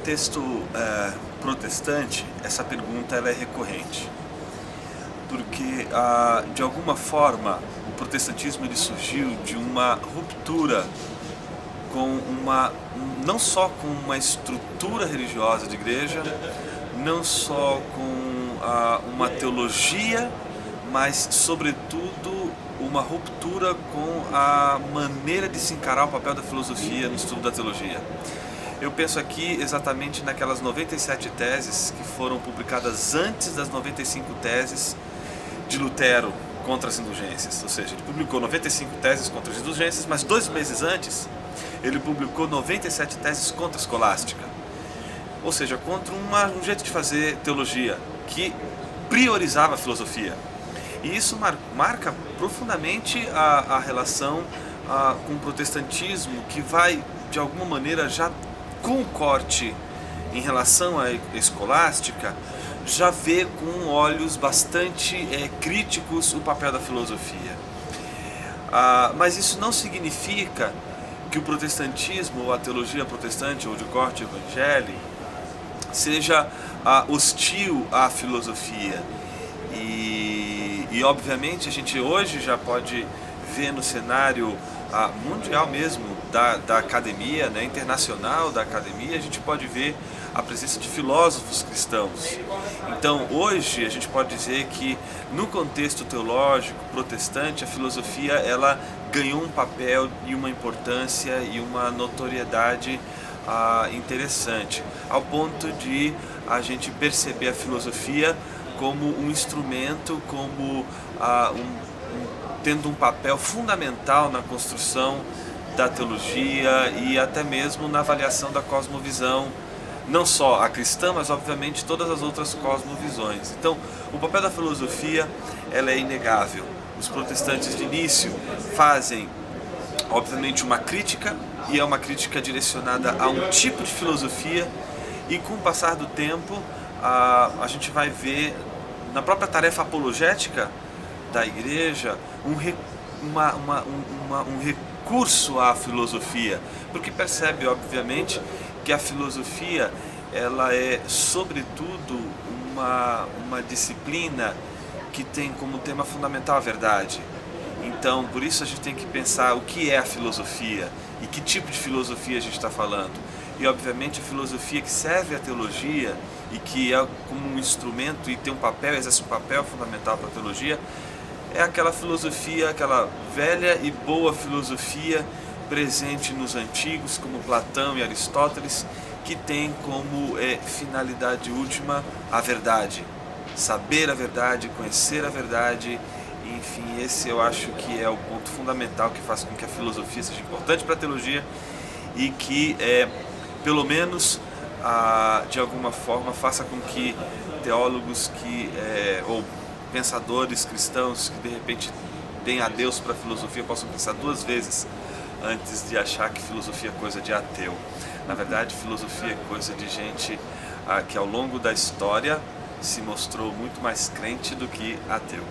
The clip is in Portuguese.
contexto protestante, essa pergunta ela é recorrente, porque de alguma forma o protestantismo ele surgiu de uma ruptura com não só com uma estrutura religiosa de igreja, não só com uma teologia, mas sobretudo uma ruptura com a maneira de se encarar o papel da filosofia no estudo da teologia. Eu penso aqui exatamente naquelas 97 teses que foram publicadas antes das 95 teses de Lutero contra as indulgências. Ou seja, ele publicou 95 teses contra as indulgências, mas 2 meses antes ele publicou 97 teses contra a escolástica. Ou seja, contra um jeito de fazer teologia que priorizava a filosofia. E isso marca profundamente a relação com o protestantismo, que vai, de alguma maneira, já com o corte em relação à escolástica, já vê com olhos bastante críticos o papel da filosofia. Mas isso não significa que o protestantismo, ou a teologia protestante, ou de corte evangélico, seja hostil à filosofia. E obviamente a gente hoje já pode ver no cenário mundial mesmo da academia, né, internacional da academia, a gente pode ver a presença de filósofos cristãos. Então hoje a gente pode dizer que no contexto teológico protestante a filosofia ela ganhou um papel e uma importância e uma notoriedade interessante, ao ponto de a gente perceber a filosofia como um instrumento, como tendo um papel fundamental na construção da teologia e até mesmo na avaliação da cosmovisão, não só a cristã, mas obviamente todas as outras cosmovisões. Então, o papel da filosofia ela é inegável. Os protestantes de início fazem, obviamente, uma crítica, e é uma crítica direcionada a um tipo de filosofia, e com o passar do tempo a gente vai ver na própria tarefa apologética da igreja um recurso à filosofia, porque percebe obviamente que a filosofia ela é sobretudo uma disciplina que tem como tema fundamental a verdade. Então, por isso a gente tem que pensar o que é a filosofia e que tipo de filosofia a gente está falando. E obviamente a filosofia que serve à teologia e que é como um instrumento e tem um papel, exerce um papel fundamental para a teologia, é aquela filosofia, aquela velha e boa filosofia presente nos antigos, como Platão e Aristóteles, que tem como finalidade última a verdade, saber a verdade, conhecer a verdade. Enfim, esse eu acho que é o ponto fundamental que faz com que a filosofia seja importante para a teologia e que, pelo menos, de alguma forma, faça com que teólogos ou pensadores cristãos que de repente deem adeus para a filosofia possam pensar 2 vezes antes de achar que filosofia é coisa de ateu. Na verdade, filosofia é coisa de gente que ao longo da história se mostrou muito mais crente do que ateu.